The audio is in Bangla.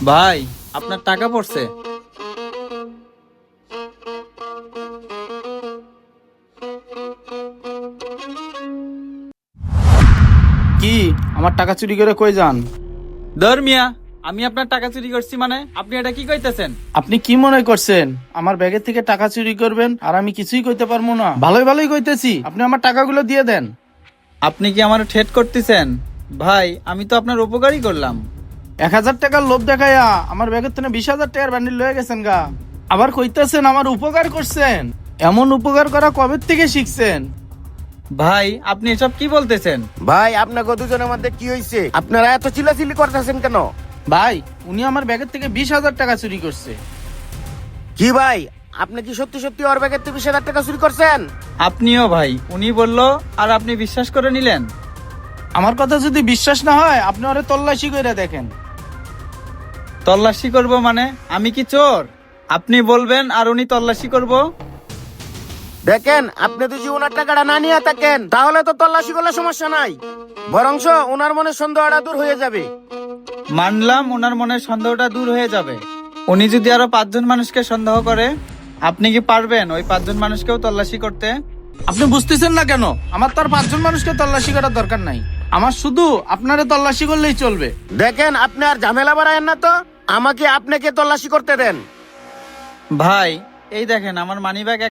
ভাই, আপনার টাকা পড়ছে। কি আমার টাকা চুরি করে কই যান? ধর মিয়া, আমি আপনার টাকা চুরি করছি মানে আপনি এটা কি কইতেছেন? আপনি কি মনে করছেন আমার ব্যাগের থেকে টাকা চুরি করবেন আর আমি কিছুই কইতে পারবো না? ভালোই ভালোই কইতেছি, আপনি আমার টাকাগুলো দিয়ে দেন। আপনি কি আমার ঠেট করতেছেন? ভাই, আমি তো আপনার উপকারই করলাম। 1,000 টাকার লোভ দেখাইয়া আমার ব্যাগের থেকে 20,000 টাকার ব্যান্ডেল লয়ে গেছেন গা। আবার কইতেছেন আমার উপকার করছেন। এমন উপকার করা কবে থেকে শিখছেন? ভাই, আপনি এসব কি বলতেছেন? ভাই আপনাকে দুজনের মধ্যে কি হয়েছে? আপনারা এত চিল্লাচিল্লি করতেছেন কেন? ভাই, উনি আমার ব্যাগের থেকে 20,000 টাকা চুরি করছে। কি ভাই, আপনি কি সত্যি সত্যি ওর ব্যাগের থেকে 20,000 টাকা চুরি করছেন? আপনিও ভাই, উনি বললো আর আপনি বিশ্বাস করে নিলেন। আমার কথা যদি বিশ্বাস না হয় আপনি ওরে তল্লাশি করে দেখেন। তল্লাশি করব মানে? আমি কি চোর? আপনি বলবেন আর উনি তল্লাশি করব? দেখেন, আপনি যদি ওনার টাকাটা না নিয়ে থাকেন তাহলে তো তল্লাশি করলে সমস্যা নাই, বরংশ ওনার মনে সন্দেহটা দূর হয়ে যাবে। মানলাম ওনার মনের সন্দেহটা দূর হয়ে যাবে। উনি যদি আরো 5জন মানুষকে সন্দেহ করে, আপনি কি পারবেন ওই 5জন মানুষকেও তল্লাশি করতে? আপনি বুঝতেছেন না কেন? আমার তো আর 5জন মানুষকে তল্লাশি করার দরকার নাই, আমার শুধু আপনারে তল্লাশি করলেই চলবে। দেখেন, আপনি আর ঝামেলা বাড়ায়েন না তো, আমাকে আপনাকে তল্লাশি করতে দেন। ভাই, এই দেখেন আমার মানিব্যাগ